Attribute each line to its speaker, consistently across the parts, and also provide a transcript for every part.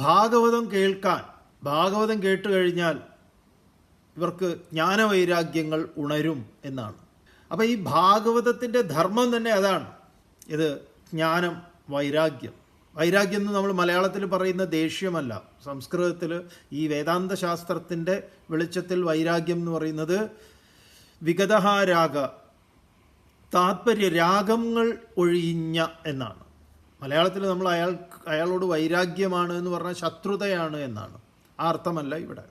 Speaker 1: ഭാഗവതം കേൾക്കാൻ, ഭാഗവതം കേട്ട് കഴിഞ്ഞാൽ ഇവർക്ക് ജ്ഞാനവൈരാഗ്യങ്ങൾ ഉണരും എന്നാണ്. അപ്പോൾ ഈ ഭാഗവതത്തിൻ്റെ ധർമ്മം തന്നെ അതാണ്. ഇത് ജ്ഞാനം, വൈരാഗ്യം. വൈരാഗ്യം എന്ന് നമ്മൾ മലയാളത്തിൽ പറയുന്ന ദേഷ്യമല്ല. സംസ്കൃതത്തിൽ ഈ വേദാന്ത ശാസ്ത്രത്തിൻ്റെ വെളിച്ചത്തിൽ വൈരാഗ്യം എന്ന് പറയുന്നത് വിഗതഹാരാഗ, താത്പര്യ രാഗങ്ങൾ ഒഴിഞ്ഞ എന്നാണ്. മലയാളത്തിൽ നമ്മൾ അയാളോട് വൈരാഗ്യമാണ് എന്ന് പറഞ്ഞാൽ ശത്രുതയാണ് എന്നാണ്. ആ അർത്ഥമല്ല ഇവിടെ.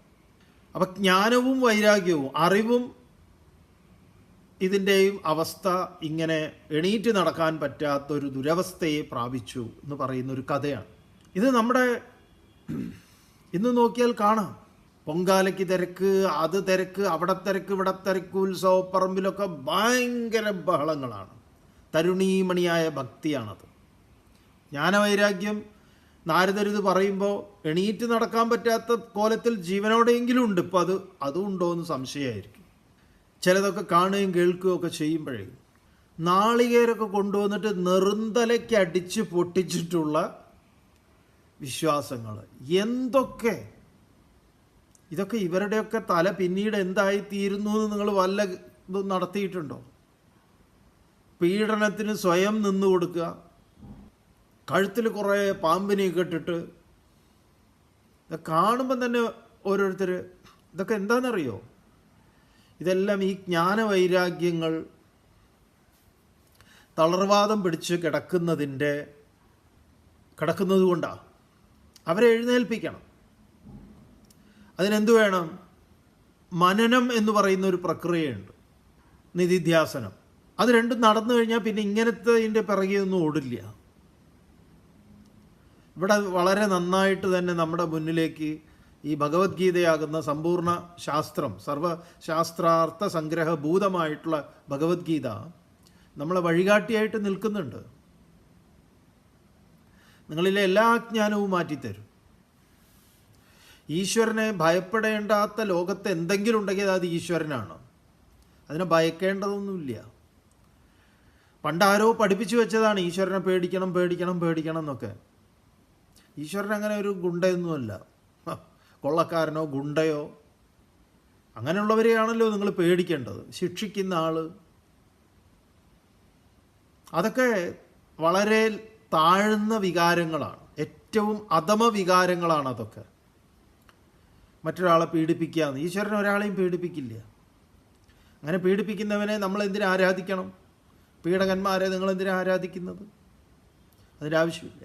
Speaker 1: അപ്പം ജ്ഞാനവും വൈരാഗ്യവും, അറിവും ഇതിൻ്റെയും അവസ്ഥ ഇങ്ങനെ എണീറ്റ് നടക്കാൻ പറ്റാത്തൊരു ദുരവസ്ഥയെ പ്രാപിച്ചു എന്ന് പറയുന്നൊരു കഥയാണ് ഇത്. നമ്മുടെ ഇന്ന് നോക്കിയാൽ കാണാം. പൊങ്കാലയ്ക്ക് തിരക്ക്, അത് തിരക്ക്, അവിടെ തിരക്ക്, ഇവിടെ തിരക്ക്, ഉത്സവപ്പറമ്പിലൊക്കെ ഭയങ്കര ബഹളങ്ങളാണ്. തരുണീമണിയായ ഭക്തിയാണത്. ജ്ഞാനവൈരാഗ്യം നാരദരിത് പറയുമ്പോൾ എണീറ്റ് നടക്കാൻ പറ്റാത്ത കോലത്തിൽ ജീവനോടെയെങ്കിലും ഉണ്ട്. ഇപ്പം അതും ഉണ്ടോ എന്ന് സംശയമായിരിക്കും. ചിലതൊക്കെ കാണുകയും കേൾക്കുകയും ഒക്കെ ചെയ്യുമ്പോഴേ നാളികേരൊക്കെ കൊണ്ടുവന്നിട്ട് നെറുന്തലയ്ക്ക് അടിച്ച് പൊട്ടിച്ചിട്ടുള്ള വിശ്വാസങ്ങൾ എന്തൊക്കെ! ഇതൊക്കെ ഇവരുടെയൊക്കെ തല പിന്നീട് എന്തായിത്തീരുന്നു എന്ന് നിങ്ങൾ വല്ല ഇതും നടത്തിയിട്ടുണ്ടോ? പീഡനത്തിന് സ്വയം നിന്നു കൊടുക്കുക, കഴുത്തിൽ കുറേ പാമ്പിനെയൊക്കെ ഇട്ടിട്ട്. ഇതൊക്കെ കാണുമ്പം തന്നെ ഓരോരുത്തർ ഇതൊക്കെ എന്താണെന്നറിയോ? ഇതെല്ലാം ഈ ജ്ഞാനവൈരാഗ്യങ്ങൾ തളർവാദം പിടിച്ച് കിടക്കുന്നത് കൊണ്ടാണ്. അവരെ എഴുന്നേൽപ്പിക്കണം. അതിനെന്തു വേണം? മനനം എന്ന് പറയുന്ന ഒരു പ്രക്രിയയുണ്ട്, നിധിധ്യാസനം. അത് രണ്ടും നടന്നു കഴിഞ്ഞാൽ പിന്നെ ഇങ്ങനത്തെ ഇതിൻ്റെ പിറകെ ഒന്നും ഓടില്ല. ഇവിടെ വളരെ നന്നായിട്ട് തന്നെ നമ്മുടെ മുന്നിലേക്ക് ഈ ഭഗവത്ഗീതയാകുന്ന സമ്പൂർണ്ണ ശാസ്ത്രം, സർവശാസ്ത്രാർത്ഥ സംഗ്രഹഭൂതമായിട്ടുള്ള ഭഗവത്ഗീത നമ്മളെ വഴികാട്ടിയായിട്ട് നിൽക്കുന്നുണ്ട്. നിങ്ങളിലെ എല്ലാ അജ്ഞാനവും മാറ്റിത്തരും. ഈശ്വരനെ ഭയപ്പെടേണ്ടാത്ത ലോകത്ത് എന്തെങ്കിലും ഉണ്ടെങ്കിൽ അത് ഈശ്വരനാണ്. അതിനെ ഭയക്കേണ്ടതൊന്നുമില്ല. പണ്ടാരോ പഠിപ്പിച്ചു വെച്ചതാണ് ഈശ്വരനെ പേടിക്കണം പേടിക്കണം പേടിക്കണം എന്നൊക്കെ. ഈശ്വരൻ അങ്ങനെ ഒരു ഗുണ്ടയൊന്നുമല്ല, കൊള്ളക്കാരനോ ഗുണ്ടയോ. അങ്ങനെയുള്ളവരെയാണല്ലോ നിങ്ങൾ പേടിക്കേണ്ടത്. ശിക്ഷിക്കുന്ന ആൾ, അതൊക്കെ വളരെ താഴ്ന്ന വികാരങ്ങളാണ്, ഏറ്റവും അധമ വികാരങ്ങളാണ് അതൊക്കെ. മറ്റൊരാളെ പീഡിപ്പിക്കുകയെന്ന്. ഈശ്വരൻ ഒരാളെയും പീഡിപ്പിക്കില്ല. അങ്ങനെ പീഡിപ്പിക്കുന്നവനെ നമ്മൾ എന്തിനാ ആരാധിക്കണം? പീഡകന്മാരെ നിങ്ങൾ എന്തിനാ ആരാധിക്കുന്നത്? അതിൻ്റെ ആവശ്യമില്ല.